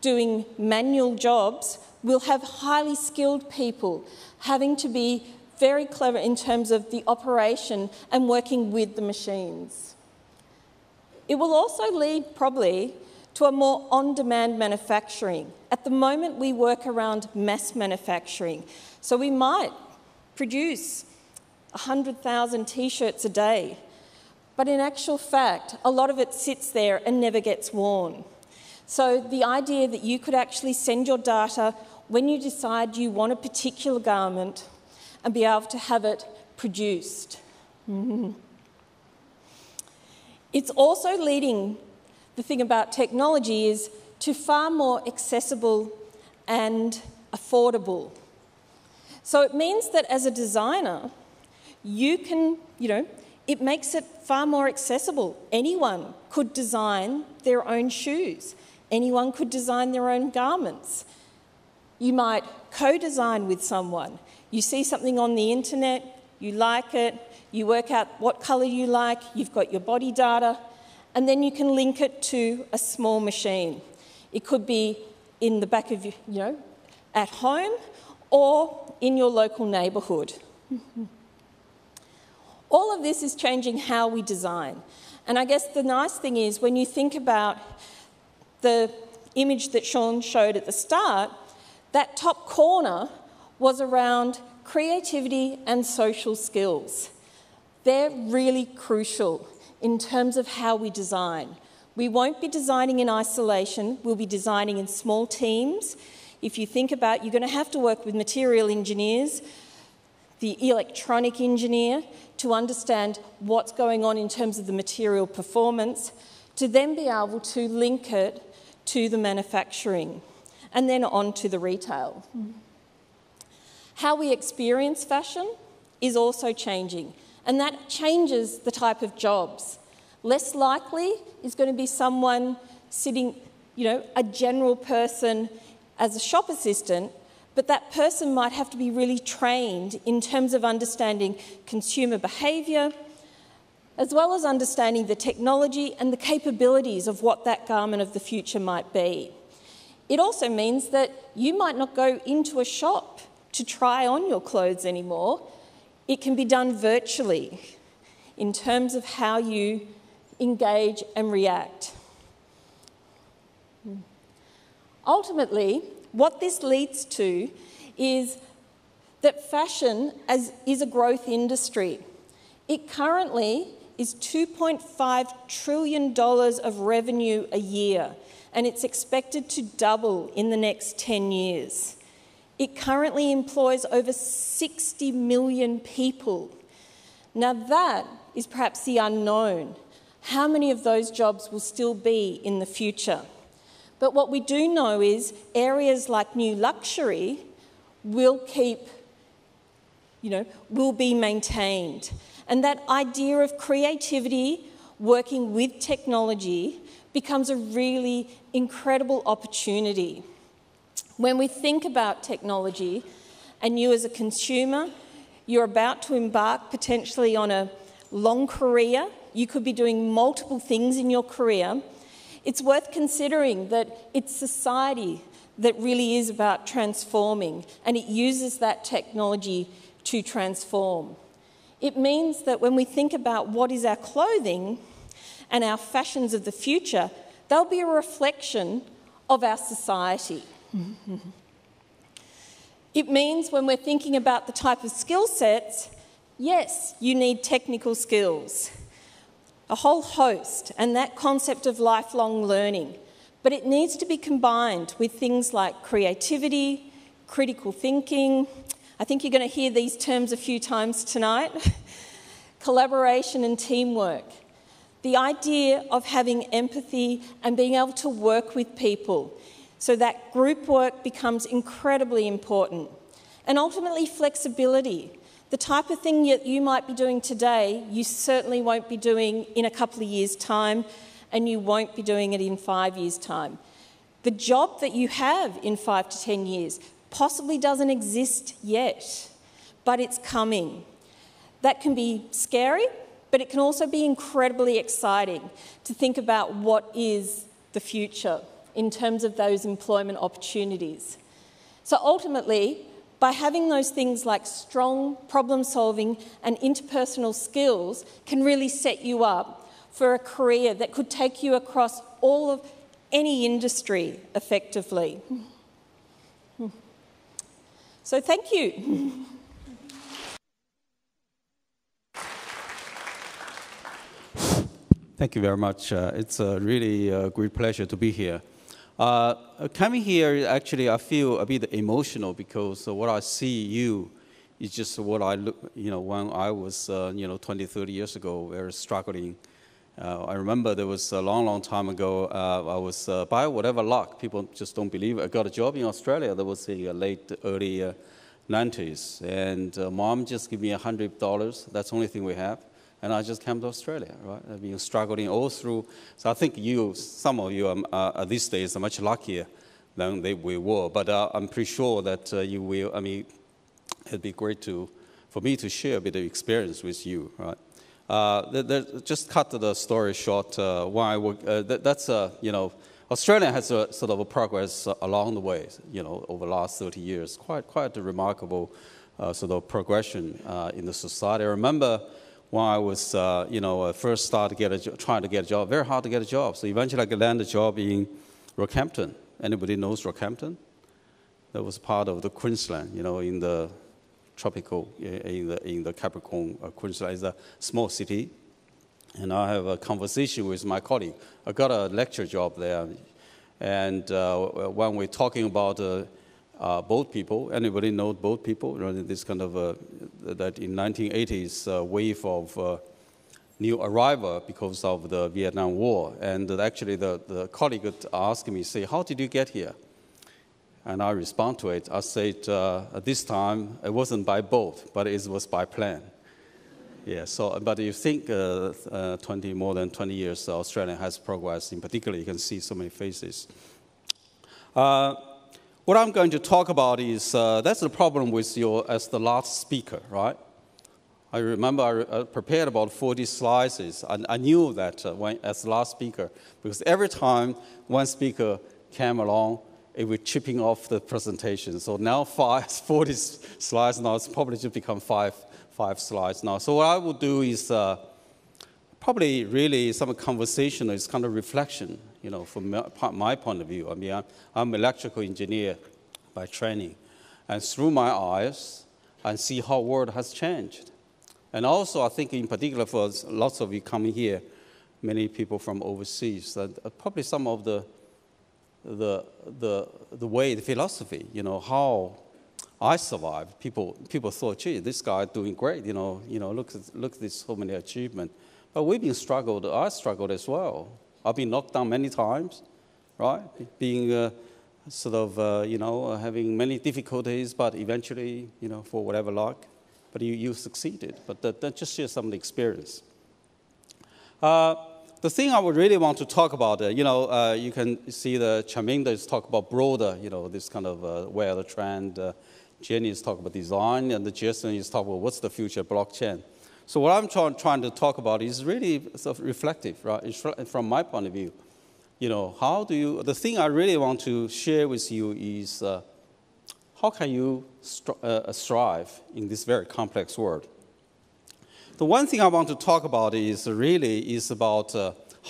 doing manual jobs, we'll have highly skilled people having to be very clever in terms of the operation and working with the machines. It will also lead probably to a more on-demand manufacturing. At the moment, we work around mass manufacturing. So we might produce 100,000 t-shirts a day, but in actual fact, a lot of it sits there and never gets worn. So the idea that you could actually send your data when you decide you want a particular garment and be able to have it produced. It's also leading, the thing about technology is to far more accessible and affordable. So it means that as a designer, you can, it makes it far more accessible. Anyone could design their own shoes. Anyone could design their own garments. You might co-design with someone. You see something on the internet, you like it, you work out what colour you like, you've got your body data, and then you can link it to a small machine. It could be in the back of, at home or in your local neighbourhood. All of this is changing how we design. And I guess the nice thing is when you think about the image that Sean showed at the start, that top corner was around creativity and social skills. They're really crucial in terms of how we design. We won't be designing in isolation, we'll be designing in small teams. If you think about, you're going to have to work with material engineers, the electronic engineer, to understand what's going on in terms of the material performance, to then be able to link it to the manufacturing, and then on to the retail. How we experience fashion is also changing, and that changes the type of jobs. Less likely is going to be someone sitting, a general person as a shop assistant, but that person might have to be really trained in terms of understanding consumer behaviour, as well as understanding the technology and the capabilities of what that garment of the future might be. It also means that you might not go into a shop to try on your clothes anymore. It can be done virtually in terms of how you engage and react. Ultimately, what this leads to is that fashion is a growth industry. It currently is $2.5 trillion of revenue a year, and it's expected to double in the next 10 years. It currently employs over 60 million people. Now that is perhaps the unknown. How many of those jobs will still be in the future? But what we do know is areas like new luxury will be maintained. And that idea of creativity working with technology becomes a really incredible opportunity. When we think about technology, and you as a consumer, you're about to embark potentially on a long career, you could be doing multiple things in your career, it's worth considering that it's society that really is about transforming, and it uses that technology to transform. It means that when we think about what is our clothing and our fashions of the future, they'll be a reflection of our society. It means when we're thinking about the type of skill sets, yes, you need technical skills, a whole host, and that concept of lifelong learning. But it needs to be combined with things like creativity, critical thinking. I think you're going to hear these terms a few times tonight. Collaboration and teamwork. The idea of having empathy and being able to work with people so that group work becomes incredibly important. And ultimately, flexibility. The type of thing that you might be doing today, you certainly won't be doing in a couple of years' time, and you won't be doing it in 5 years' time. The job that you have in 5 to 10 years possibly doesn't exist yet, but it's coming. That can be scary, but it can also be incredibly exciting to think about what is the future in terms of those employment opportunities. So ultimately, by having those things like strong problem solving and interpersonal skills can really set you up for a career that could take you across all of any industry effectively. So thank you. Thank you very much. It's a really great pleasure to be here. Coming here, actually, I feel a bit emotional because what I see you is just what I look, when I was, 20, 30 years ago, very struggling. I remember there was a long, long time ago, I was, by whatever luck, people just don't believe it, I got a job in Australia. That was in the late, early 90s. And mom just gave me $100. That's the only thing we have. And I just came to Australia, right? I've been struggling all through. So I think some of you at these days are much luckier than we were. But I'm pretty sure that you will, it'd be great for me to share a bit of experience with you, right? Just cut the story short. Australia has a sort of a progress along the way, over the last 30 years. Quite a remarkable sort of progression in the society. I remember when I was, first started trying to get a job, very hard to get a job. So eventually I could land a job in Rockhampton. Anybody knows Rockhampton? That was part of the Queensland, in the tropical, in the Capricorn, Queensland is a small city. And I have a conversation with my colleague. I got a lecture job there. And when we're talking about boat people, anybody know boat people? This kind of, that in 1980s wave of new arrival because of the Vietnam War. And actually the colleague asked me, say, how did you get here? And I respond to it. I said, at this time, it wasn't by boat, but it was by plane. Yeah, so, but you think more than 20 years, Australia has progressed. In particular, you can see so many faces. What I'm going to talk about is, that's the problem with you as the last speaker, right? I remember I prepared about 40 slides. I knew that as the last speaker, because every time one speaker came along, it was chipping off the presentation. So now 40 slides, now it's probably just become five slides now. So what I will do is probably really some conversation, is kind of reflection, from my point of view. I mean, I'm an electrical engineer by training, and through my eyes, and see how the world has changed. And also, I think in particular for lots of you coming here, many people from overseas, that probably some of the way, the philosophy, how I survived. People thought, gee, this guy doing great, look at this, so many achievements. But we've been struggled, I struggled as well. I've been knocked down many times, right? Being sort of, having many difficulties, but eventually, for whatever luck, but you succeeded. But that just shares some of the experience. The thing I would really want to talk about, you can see the CHAMINDA is talk about broader, this kind of where the trend. Jenny is talking about design, and Jason is talking about what's the future of blockchain. So what I'm trying to talk about is really sort of reflective, right? From my point of view, the thing I really want to share with you is how can you strive in this very complex world? The one thing I want to talk about is about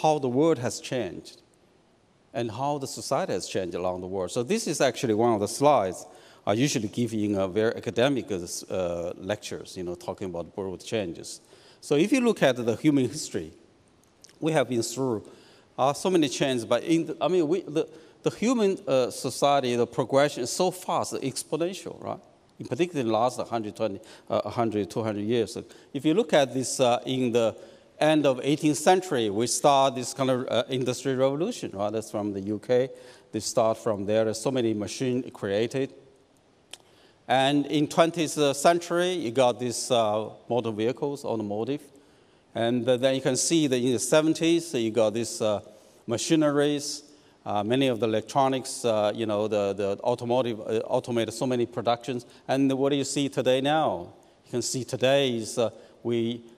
how the world has changed and how the society has changed along the world. So this is actually one of the slides I usually give in a very academic lectures, talking about world changes. So if you look at the human history, we have been through so many changes, but the human society, the progression is so fast, exponential, right? In particular, in the last 100, 200 years. If you look at this in the end of 18th century, we start this kind of industrial revolution, right? That's from the UK. They start from there. There's so many machines created. And in 20th century, you got these motor vehicles, automotive. And then you can see that in the 70s, you got these machineries, many of the electronics, the automotive automated so many productions. And what do you see today now? You can see today is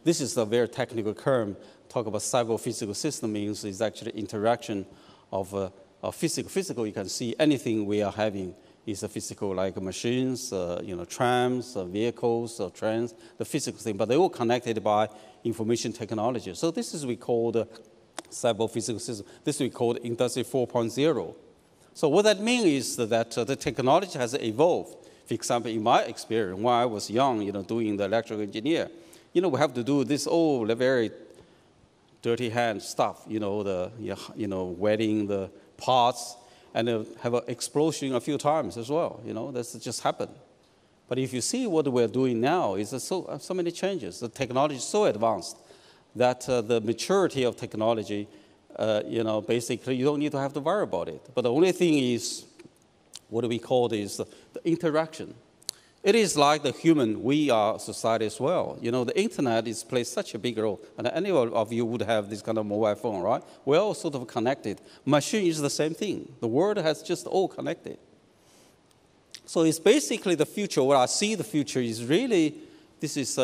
this is a very technical term. Talk about cyber-physical system means is actually interaction of physical. You can see anything we are having is a physical, like machines, trams, vehicles, trains, the physical thing. But they're all connected by information technology. So this is we call the cyber-physical system. This we call Industry 4.0. So what that means is that the technology has evolved. For example, in my experience, when I was young, doing the electrical engineer, we have to do this the very dirty hand stuff, welding the parts, and have an explosion a few times as well. That's just happened. But if you see what we're doing now, is so many changes. The technology is so advanced that the maturity of technology, basically you don't need to have to worry about it. But the only thing is, what we call is the interaction. It is like the human, we are society as well. The internet plays such a big role. And any of you would have this kind of mobile phone, right? We're all sort of connected. Machine is the same thing. The world has just all connected. So it's basically the future. What I see the future is really, this is,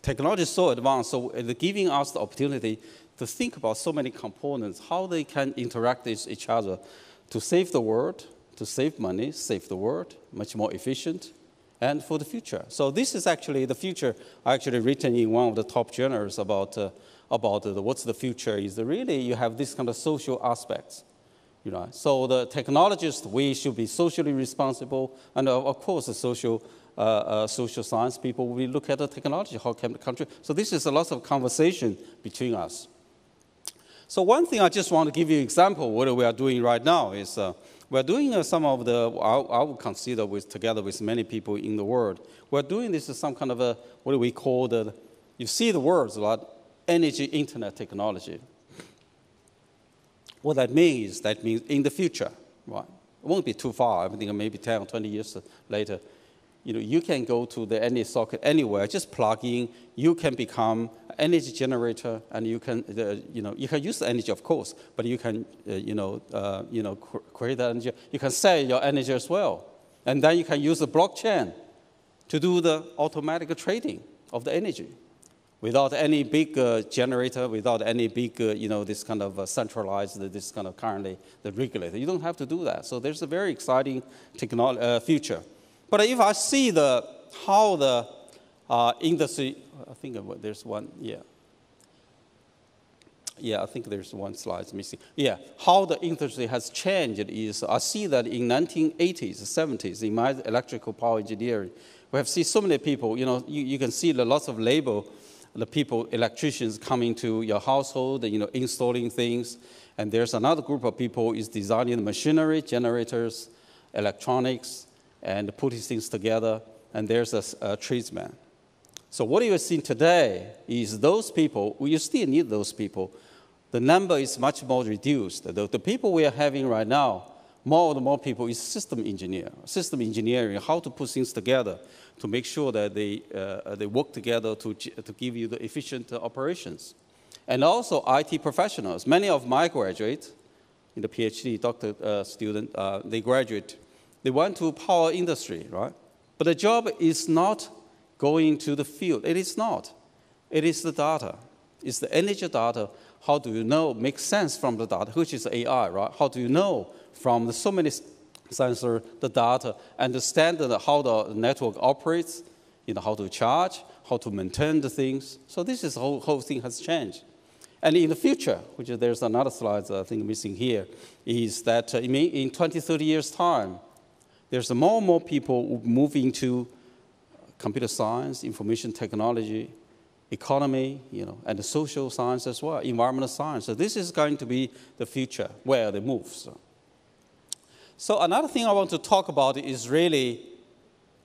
technology is so advanced, so it's giving us the opportunity to think about so many components, how they can interact with each other to save the world, to save money, save the world, much more efficient, and for the future. So this is actually the future. I actually written in one of the top journals about what's the future is. Really, you have this kind of social aspects. You know? So the technologists, we should be socially responsible, and of course the social science people, we look at the technology, how can the country. So this is a lot of conversation between us. So one thing I just want to give you an example, what we are doing right now is we're doing some of the, I would consider together with many people in the world, we're doing this as some kind of a, what do we call the, you see the words a lot, energy internet technology. What that means in the future, right? It won't be too far, I think maybe 10 or 20 years later, you know, you can go to any socket anywhere, just plug in, you can become an energy generator, and you can, you can use the energy, of course, but you can, create that energy. You can sell your energy as well. And then you can use the blockchain to do the automatic trading of the energy without any big generator, without any big, this kind of centralized, this kind of currently the regulator. You don't have to do that. So there's a very exciting future. But if I see how the industry, I think there's one, yeah. Yeah, I think there's one slide missing. Yeah, how the industry has changed is, I see that in 1980s, 70s, in my electrical power engineering, we have seen so many people, you can see lots of labor, the people, electricians coming to your household, installing things. And there's another group of people is designing the machinery, generators, electronics, and putting things together, and there's a tradesman. So what you are seeing today is those people, you still need those people. The number is much more reduced. The people we are having right now, more and more people is system engineering, how to put things together to make sure that they work together to give you the efficient operations. And also IT professionals. Many of my graduates, in the PhD doctor student, they graduate. They went to power industry, right? But the job is not going to the field. It is not. It is the data. It's the energy data. How do you make sense from the data, which is AI, right? How do you know from so many sensors, the data, understand how the network operates, how to charge, how to maintain the things. So this is the whole thing has changed. And in the future, which there's another slide I think missing here, is that in 20, 30 years' time, there's more and more people who move into computer science, information technology, economy, and the social science as well, environmental science. So this is going to be the future where they move. So another thing I want to talk about is really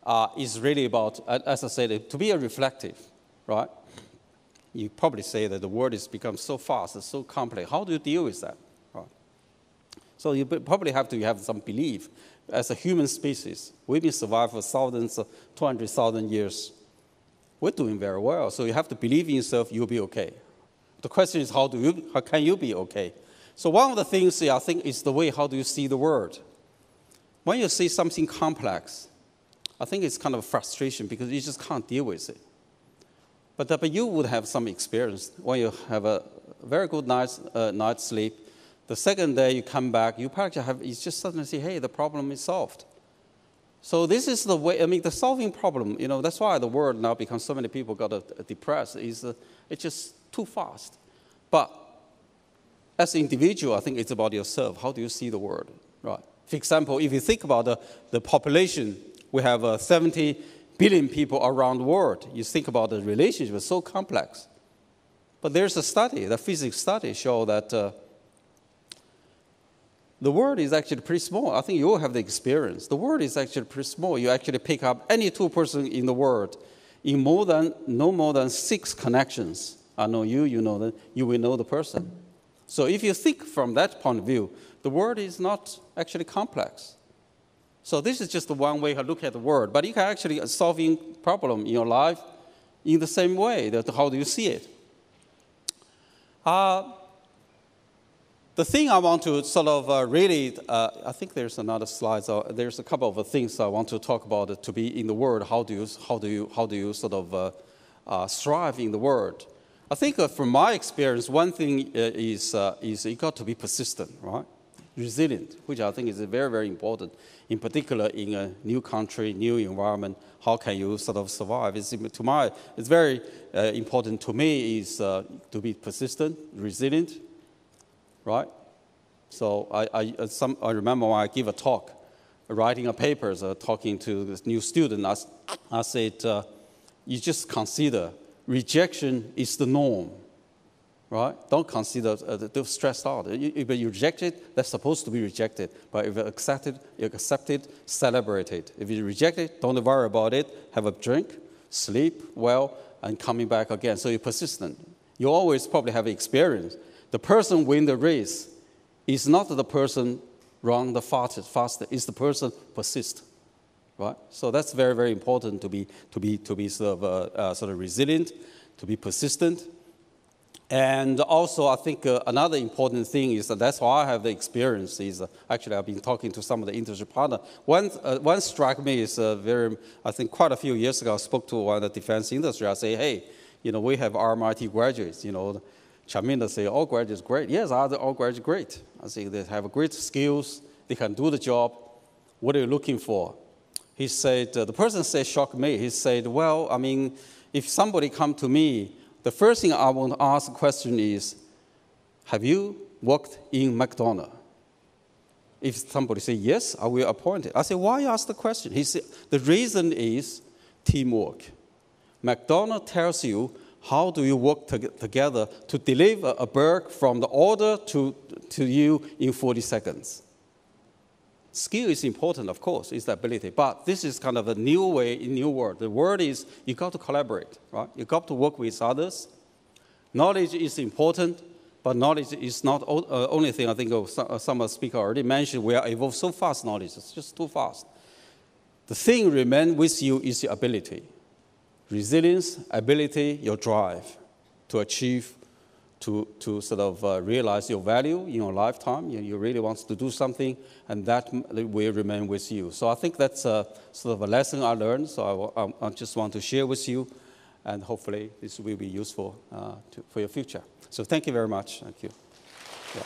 about, as I said, to be a reflective, right? You probably say that the world has become so fast, it's so complex. How do you deal with that? Right? So you probably have to have some belief. As a human species, we've been surviving for 200,000 years. We're doing very well, so you have to believe in yourself, you'll be okay. The question is, how can you be okay? So one of the things I think is the way, how do you see the world? When you see something complex, I think it's kind of a frustration because you just can't deal with it. But you would have some experience when you have a very good night's sleep. The second day you come back, you just suddenly say, hey, the problem is solved. So this is the way, the solving problem, that's why the world now becomes so many people got depressed, it's just too fast. But as an individual, I think it's about yourself. How do you see the world, right? For example, if you think about the population, we have 70 billion people around the world. You think about the relationship, it's so complex. But there's a study, the physics study, show that the world is actually pretty small. I think you all have the experience. The world is actually pretty small. You actually pick up any two persons in the world in no more than 6 connections. I know you know that, you will know the person. So if you think from that point of view, the world is not actually complex. So this is just the one way to look at the world. But you can actually solve a problem in your life in the same way. How do you see it? The thing I want to sort of I think there's another slide. So there's a couple of things I want to talk about to be in the world. How do you sort of thrive in the world. I think from my experience, one thing is you got to be persistent, right? Resilient, which I think is very, very important, in particular in a new country, new environment. How can you sort of survive? It's very important to me is to be persistent, resilient, right? So I remember when I give a talk, writing a paper, talking to this new student, I said, you just consider rejection is the norm, right? Don't consider stressed out. If you reject it, that's supposed to be rejected. But if you accept it, celebrate it. If you reject it, don't worry about it. Have a drink, sleep well, and coming back again. So you're persistent. You always probably have experience. The person win the race is not the person run the faster. It's the person persist. Right? So that's very, very important to be sort of resilient, to be persistent. And also, I think another important thing is that's why I have the experience is actually I've been talking to some of the industry partners. One struck me is I think quite a few years ago I spoke to one of the defense industry. I say, hey, we have RMIT graduates. CHAMINDA say all graduates great. Yes, all graduates great. I say they have great skills. They can do the job. What are you looking for? He said, the person said, shocked me. He said, well, I mean, if somebody come to me, the first thing I want to ask the question is, have you worked in McDonald's? If somebody say yes, I will appoint it. I say, why ask the question? He said, the reason is teamwork. McDonald's tells you how do you work together to deliver a burger from the order to you in 40 seconds. Skill is important, of course, is the ability. But this is kind of a new way, a new world. The word is you got to collaborate, right? You got to work with others. Knowledge is important, but knowledge is not only thing. I think some speaker already mentioned we are evolved so fast. Knowledge is just too fast. The thing remain with you is your ability, resilience, ability, your drive to achieve. To sort of realize your value in your lifetime. You really want to do something, and that will remain with you. So I think that's sort of a lesson I learned, so I just want to share with you, and hopefully this will be useful for your future. So thank you very much. Thank you. Yeah.